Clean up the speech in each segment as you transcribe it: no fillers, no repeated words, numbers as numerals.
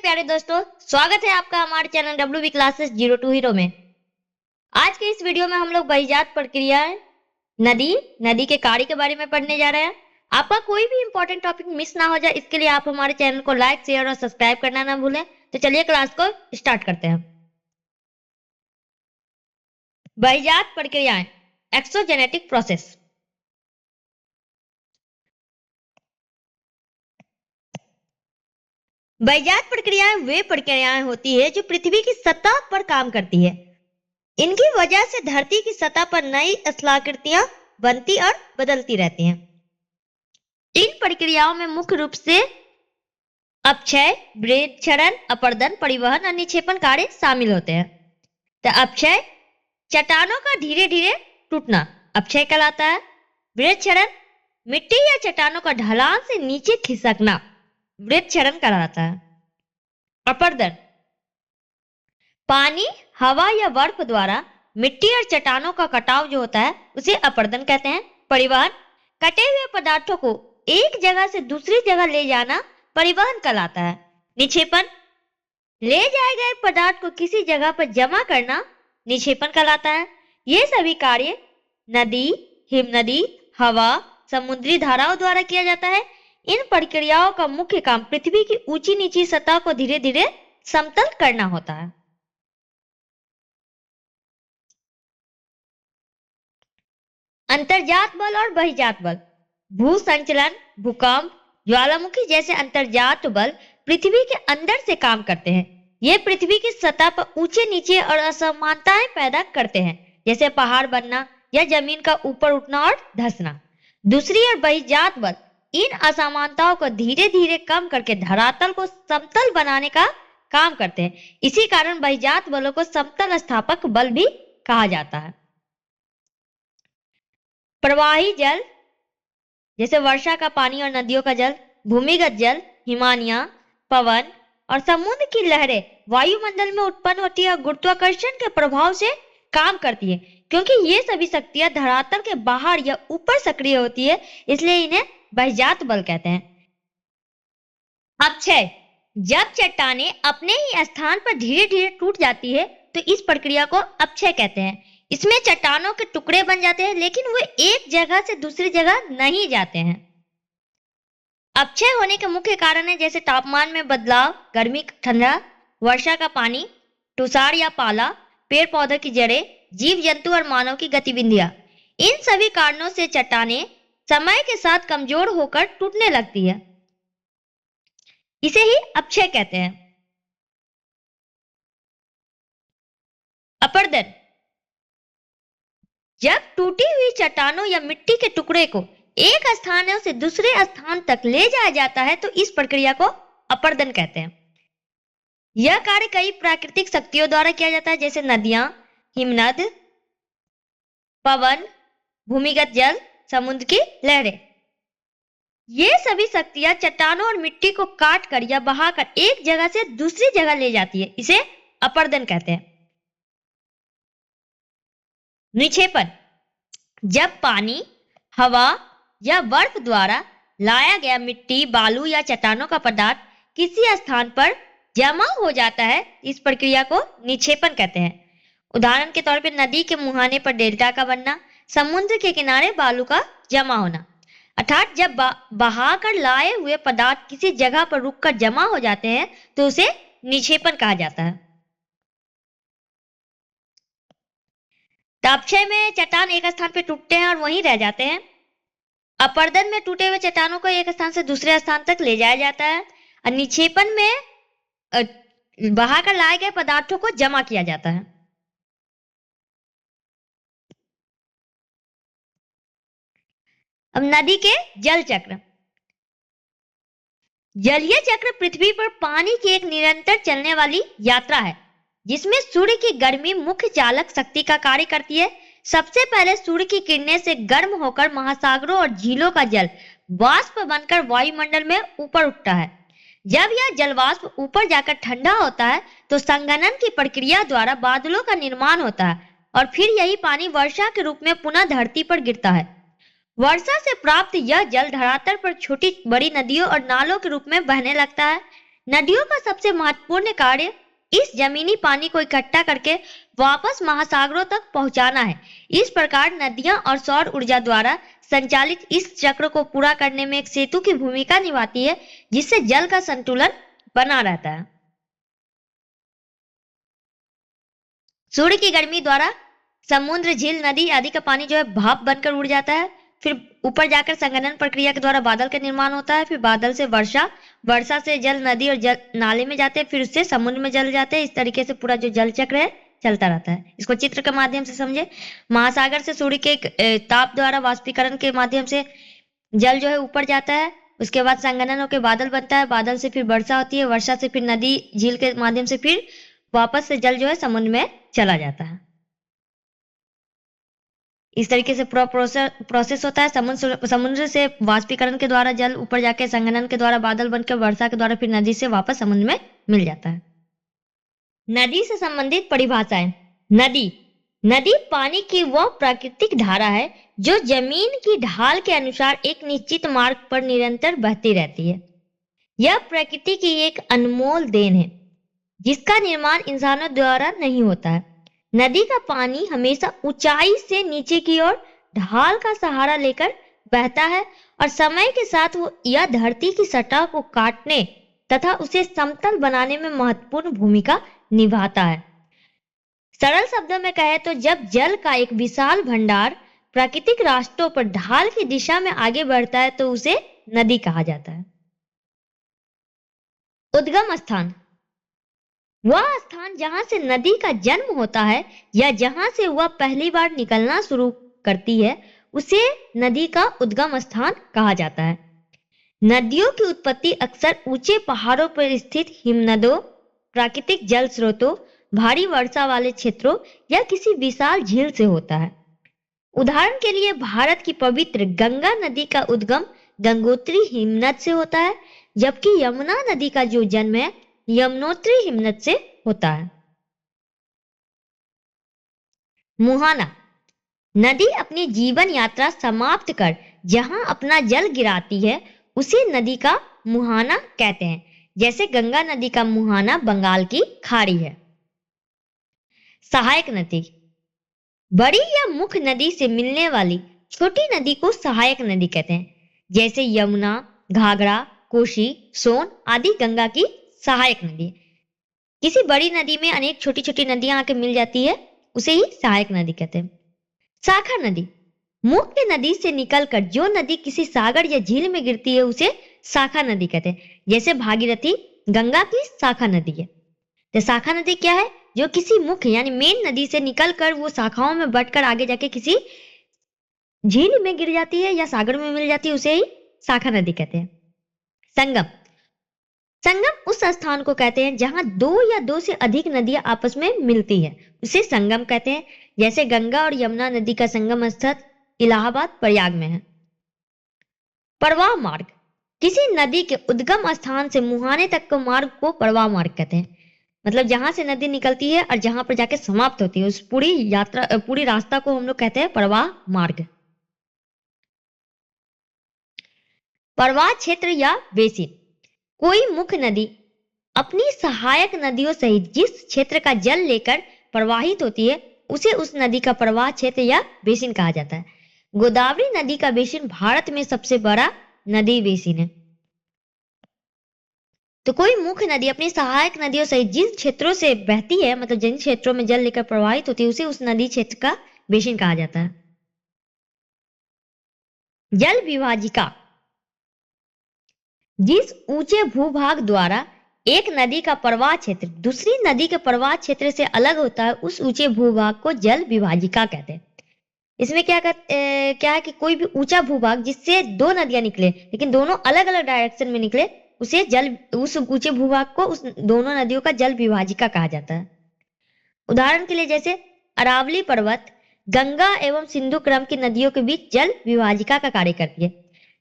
प्यारे दोस्तों, स्वागत है आपका हमारे चैनल WB क्लासेस 02 हीरो में। आज के इस वीडियो में हम लोग बहिर्जात प्रक्रियाएं, नदी के कार्य के बारे में पढ़ने जा रहे हैं। आपका कोई भी इंपॉर्टेंट टॉपिक मिस ना हो जाए, इसके लिए आप हमारे चैनल को लाइक, शेयर और सब्सक्राइब करना ना भूलें। तो चलिए क्लास को स्टार्ट करते हैं। बहिर्जात प्रक्रियाएं, एक्सोजेनेटिक प्रोसेस। बहिर्जात प्रक्रियाएं वे प्रक्रियाएं होती है जो पृथ्वी की सतह पर काम करती है। इनकी वजह से धरती की सतह पर नई स्थलाकृतियां बनती और बदलती रहती हैं। इन प्रक्रियाओं में मुख्य रूप से अपक्षय, वृक्षरण, अपरदन, परिवहन और निक्षेपण कार्य शामिल होते हैं। तो अपक्षय, चट्टानों का धीरे धीरे टूटना अपक्षय कहलाता है। वृक्षरण, मिट्टी या चट्टानों का ढलान से नीचे खिसकना वृक्षरण कहलाता है। अपरदन, पानी, हवा या बर्फ द्वारा मिट्टी और चट्टानों का कटाव जो होता है उसे अपरदन कहते हैं। परिवहन, कटे हुए पदार्थों को एक जगह से दूसरी जगह ले जाना परिवहन कहलाता है। निक्षेपण, ले जाए गए पदार्थ को किसी जगह पर जमा करना निक्षेपण कहलाता है। ये सभी कार्य नदी, हिमनदी, हवा, समुद्री धाराओं द्वारा किया जाता है। इन प्रक्रियाओं का मुख्य काम पृथ्वी की ऊंची नीची सतह को धीरे धीरे समतल करना होता है। अंतर्जात बल और बहिर्जात बल। भू संचलन, भूकंप, ज्वालामुखी जैसे अंतर्जात बल पृथ्वी के अंदर से काम करते हैं। ये पृथ्वी की सतह पर ऊंचे नीचे और असमानताएं पैदा करते हैं, जैसे पहाड़ बनना या जमीन का ऊपर उठना और धंसना। दूसरी ओर बहिर्जात बल इन असमानताओं को धीरे धीरे कम करके धरातल को समतल बनाने का काम करते हैं। इसी कारण बहिर्जात बलों को समतल स्थापक बल भी कहा जाता है। प्रवाही जल, जैसे वर्षा का पानी और नदियों का जल, भूमिगत जल, हिमानियां, पवन और समुद्र की लहरें वायुमंडल में उत्पन्न होती है और गुरुत्वाकर्षण के प्रभाव से काम करती है। क्योंकि ये सभी शक्तियां धरातल के बाहर या ऊपर सक्रिय होती है, इसलिए इन्हें बहिर्जात बल कहते हैं। अपक्षय, जब चट्टानें अपने ही स्थान पर धीरे धीरे टूट जाती है तो इस प्रक्रिया को अपक्षय कहते हैं। इसमें चट्टानों के टुकड़े बन जाते हैं, लेकिन वे एक जगह से दूसरी जगह नहीं जाते हैं। अपक्षय होने के मुख्य कारण है जैसे तापमान में बदलाव, गर्मी ठंडा, वर्षा का पानी, तुषार या पाला, पेड़ पौधों की जड़ें, जीव जंतु और मानव की गतिविधियां। इन सभी कारणों से चट्टानें समय के साथ कमजोर होकर टूटने लगती है। इसे ही अपक्षय कहते हैं। अपरदन, जब टूटी हुई चट्टानों या मिट्टी के टुकड़े को एक स्थान से दूसरे स्थान तक ले जाया जाता है तो इस प्रक्रिया को अपरदन कहते हैं। यह कार्य कई प्राकृतिक शक्तियों द्वारा किया जाता है, जैसे नदियां, हिमनद, पवन, भूमिगत जल, समुद्र की लहरें। ये सभी शक्तियां चट्टानों और मिट्टी को काट कर या बहाकर एक जगह से दूसरी जगह ले जाती है। इसे अपरदन कहते हैं। निक्षेपण, जब पानी, हवा या बर्फ द्वारा लाया गया मिट्टी, बालू या चट्टानों का पदार्थ किसी स्थान पर जमा हो जाता है, इस प्रक्रिया को निक्षेपण कहते हैं। उदाहरण के तौर पर नदी के मुहाने पर डेल्टा का बनना, समुद्र के किनारे बालू का जमा होना। अर्थात जब बहाकर लाए हुए पदार्थ किसी जगह पर रुककर जमा हो जाते हैं तो उसे निक्षेपण कहा जाता है। अपक्षय में चट्टान एक स्थान पर टूटते हैं और वहीं रह जाते हैं। अपरदन में टूटे हुए चट्टानों को एक स्थान से दूसरे स्थान तक ले जाया जाता है और निक्षेपण में बहाकर लाए गए पदार्थों को जमा किया जाता है। अब नदी के जल चक्र। जलीय चक्र पृथ्वी पर पानी की एक निरंतर चलने वाली यात्रा है, जिसमें सूर्य की गर्मी मुख्य चालक शक्ति का कार्य करती है। सबसे पहले सूर्य की किरणें से गर्म होकर महासागरों और झीलों का जल वाष्प बनकर वायुमंडल में ऊपर उठता है। जब यह जलवाष्प ऊपर जाकर ठंडा होता है तो संघनन की प्रक्रिया द्वारा बादलों का निर्माण होता है और फिर यही पानी वर्षा के रूप में पुनः धरती पर गिरता है। वर्षा से प्राप्त यह जल धरातल पर छोटी बड़ी नदियों और नालों के रूप में बहने लगता है। नदियों का सबसे महत्वपूर्ण कार्य इस जमीनी पानी को इकट्ठा करके वापस महासागरों तक पहुंचाना है। इस प्रकार नदियां और सौर ऊर्जा द्वारा संचालित इस चक्र को पूरा करने में एक सेतु की भूमिका निभाती है, जिससे जल का संतुलन बना रहता है। सूर्य की गर्मी द्वारा समुद्र, झील, नदी आदि का पानी जो है भाप बनकर उड़ जाता है। फिर ऊपर जाकर संघनन प्रक्रिया के द्वारा बादल का निर्माण होता है। फिर बादल से वर्षा, वर्षा से जल नदी और जल नाले में जाते हैं, फिर उससे समुद्र में जल जाते हैं। इस तरीके से पूरा जो जल चक्र है चलता रहता है। इसको चित्र के माध्यम से समझे। महासागर से सूर्य के ताप द्वारा वाष्पीकरण के माध्यम से जल जो है ऊपर जाता है। उसके बाद संघनन होकर बादल बनता है, बादल से फिर वर्षा होती है, वर्षा से फिर नदी, झील के माध्यम से फिर वापस से जल जो है समुद्र में चला जाता है। इस तरीके से पूरा प्रोसेस होता है। समुद्र से वाष्पीकरण के द्वारा जल ऊपर जाके संघनन के द्वारा बादल बनकर वर्षा के द्वारा फिर नदी से वापस समुद्र में मिल जाता है। नदी से संबंधित परिभाषाएं। नदी, नदी पानी की वह प्राकृतिक धारा है जो जमीन की ढाल के अनुसार एक निश्चित मार्ग पर निरंतर बहती रहती है। यह प्रकृति की एक अनमोल देन है, जिसका निर्माण इंसानों द्वारा नहीं होता है। नदी का पानी हमेशा ऊंचाई से नीचे की ओर ढाल का सहारा लेकर बहता है और समय के साथ वो यह धरती की सतह को काटने तथा उसे समतल बनाने में महत्वपूर्ण भूमिका निभाता है। सरल शब्दों में कहे तो जब जल का एक विशाल भंडार प्राकृतिक रास्तों पर ढाल की दिशा में आगे बढ़ता है तो उसे नदी कहा जाता है। उद्गम स्थान, वह स्थान जहां से नदी का जन्म होता है या जहां से वह पहली बार निकलना शुरू करती है, उसे नदी का उद्गम स्थान कहा जाता है। नदियों की उत्पत्ति अक्सर ऊंचे पहाड़ों पर स्थित हिमनदों, प्राकृतिक जल स्रोतों, भारी वर्षा वाले क्षेत्रों या किसी विशाल झील से होता है। उदाहरण के लिए भारत की पवित्र गंगा नदी का उद्गम गंगोत्री हिमनद से होता है, जबकि यमुना नदी का जो जन्म है यमुनोत्री हिमनद से होता है। मुहाना, नदी अपनी जीवन यात्रा समाप्त कर जहां अपना जल गिराती है उसे नदी का मुहाना कहते हैं। जैसे गंगा नदी का मुहाना बंगाल की खाड़ी है। सहायक नदी, बड़ी या मुख्य नदी से मिलने वाली छोटी नदी को सहायक नदी कहते हैं। जैसे यमुना, घाघरा, कोसी, सोन आदि गंगा की सहायक नदी। किसी बड़ी नदी में अनेक छोटी छोटी नदियां आके मिल जाती है, उसे ही सहायक नदी कहते हैं। शाखा नदी, मुख्य नदी से निकलकर जो नदी किसी सागर या झील में गिरती है उसे शाखा नदी कहते हैं। जैसे भागीरथी गंगा की शाखा नदी है। तो शाखा नदी क्या है? जो किसी मुख्य यानी मेन नदी से निकलकर वो शाखाओं में बटकर आगे जाके किसी झील में गिर जाती है या सागर में मिल जाती है, उसे ही शाखा नदी कहते हैं। संगम, संगम उस स्थान को कहते हैं जहां दो या दो से अधिक नदियां आपस में मिलती हैं, उसे संगम कहते हैं। जैसे गंगा और यमुना नदी का संगम स्थल इलाहाबाद, प्रयाग में है। प्रवाह मार्ग, किसी नदी के उद्गम स्थान से मुहाने तक के मार्ग को प्रवाह मार्ग कहते हैं। मतलब जहां से नदी निकलती है और जहां पर जाके समाप्त होती है, उस पूरी रास्ता को हम लोग कहते हैं प्रवाह मार्ग। प्रवाह क्षेत्र या बेसिन, कोई मुख्य नदी अपनी सहायक नदियों सहित जिस क्षेत्र का जल लेकर प्रवाहित होती है उसे उस नदी का प्रवाह क्षेत्र या बेसिन कहा जाता है। गोदावरी नदी का बेसिन भारत में सबसे बड़ा नदी बेसिन है। तो कोई मुख्य नदी अपनी सहायक नदियों सहित जिन क्षेत्रों से बहती है, मतलब जिन क्षेत्रों में जल लेकर प्रवाहित होती है, उसे उस नदी क्षेत्र का बेसिन कहा जाता है। जल विभाजिका, जिस ऊंचे भूभाग द्वारा एक नदी का प्रवाह क्षेत्र दूसरी नदी के प्रवाह क्षेत्र से अलग होता है, उस ऊंचे भूभाग को जल विभाजिका कहते हैं। इसमें क्या है कि कोई भी ऊंचा भूभाग जिससे दो नदियां निकले लेकिन दोनों अलग अलग डायरेक्शन में निकले, उस ऊंचे भूभाग को उस दोनों नदियों का जल विभाजिका कहा जाता है। उदाहरण के लिए जैसे अरावली पर्वत गंगा एवं सिंधु क्रम की नदियों के बीच जल विभाजिका का कार्य करती है।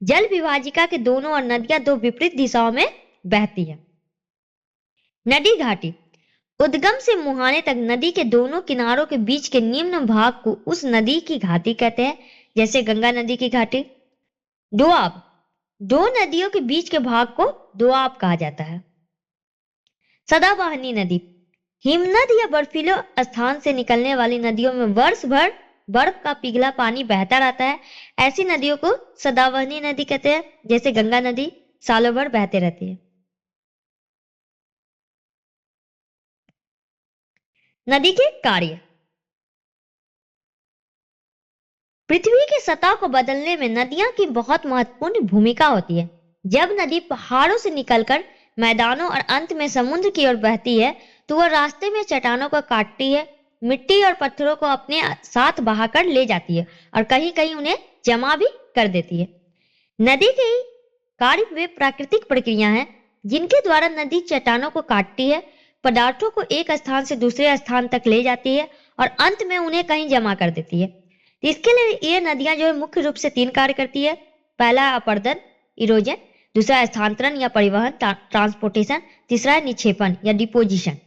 जल विभाजिका के दोनों ओर नदियां दो विपरीत दिशाओं में बहती है। नदी घाटी, उद्गम से मुहाने तक नदी के दोनों किनारों के बीच के निम्न भाग को उस नदी की घाटी कहते हैं। जैसे गंगा नदी की घाटी। दोआब, दो नदियों के बीच के भाग को दोआब कहा जाता है। सदाबहानी नदी, हिमनद या बर्फीले स्थान से निकलने वाली नदियों में वर्ष भर बर्फ का पिघला पानी बहता रहता है। ऐसी नदियों को सदाबहानी नदी कहते हैं। जैसे गंगा नदी सालों भर बहते रहती है। नदी के कार्य, पृथ्वी की सतह को बदलने में नदियां की बहुत महत्वपूर्ण भूमिका होती है। जब नदी पहाड़ों से निकलकर मैदानों और अंत में समुद्र की ओर बहती है तो वह रास्ते में चट्टानों को काटती है, मिट्टी और पत्थरों को अपने साथ बहाकर ले जाती है और कहीं कहीं उन्हें जमा भी कर देती है। नदी के कार्य वे प्राकृतिक प्रक्रिया हैं जिनके द्वारा नदी चट्टानों को काटती है, पदार्थों को एक स्थान से दूसरे स्थान तक ले जाती है और अंत में उन्हें कहीं जमा कर देती है। इसके लिए ये नदियां जो है मुख्य रूप से 3 कार्य करती है। पहला है अपरदन, इरोजन, दूसरा है स्थानांतरण या परिवहन, ट्रांसपोर्टेशन, तीसरा है निक्षेपण या डिपोजिशन।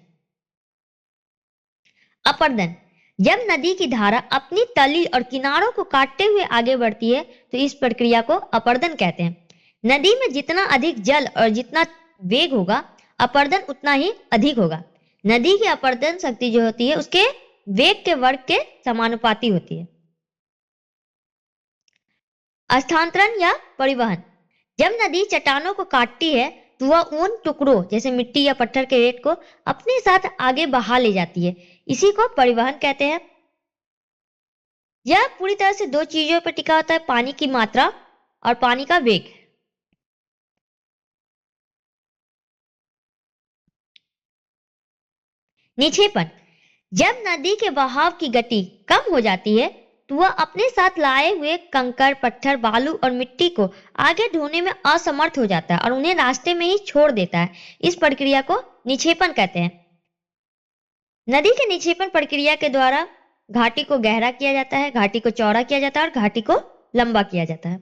अपरदन, जब नदी की धारा अपनी तली और किनारों को काटते हुए आगे बढ़ती है तो इस प्रक्रिया को अपरदन कहते हैं। नदी में जितना अधिक जल और जितना वेग होगा, अपरदन उतना ही अधिक होगा। नदी की अपरदन शक्ति जो होती है उसके वेग के वर्ग के समानुपाती होती है। स्थानांतरण या परिवहन, जब नदी चट्टानों को काटती है तो वह उन टुकड़ों जैसे मिट्टी या पत्थर के रेत को अपने साथ आगे बहा ले जाती है। इसी को परिवहन कहते हैं। यह पूरी तरह से 2 चीजों पर टिका होता है, पानी की मात्रा और पानी का वेग। निक्षेपण, जब नदी के बहाव की गति कम हो जाती है तो वह अपने साथ लाए हुए कंकड़, पत्थर, बालू और मिट्टी को आगे ढोने में असमर्थ हो जाता है और उन्हें रास्ते में ही छोड़ देता है। इस प्रक्रिया को निक्षेपण कहते हैं। नदी के निक्षेपण प्रक्रिया के द्वारा घाटी को गहरा किया जाता है, घाटी को चौड़ा किया जाता है और घाटी को लंबा किया जाता है।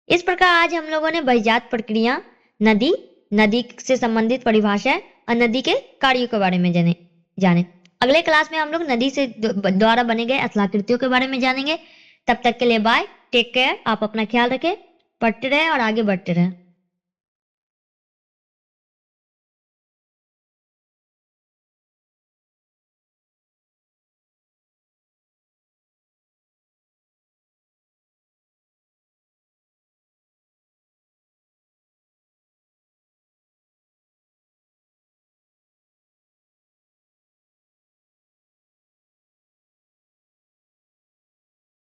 इस प्रकार आज हम लोगों ने बहिर्जात प्रक्रिया, नदी, नदी से संबंधित परिभाषाएं और नदी के कार्यों के बारे में जाने। अगले क्लास में हम लोग नदी से द्वारा बने गए स्थलाकृतियों के बारे में जानेंगे। तब तक के लिए बाय, टेक केयर, आप अपना ख्याल रखें, पढ़ते रहे और आगे बढ़ते रहे।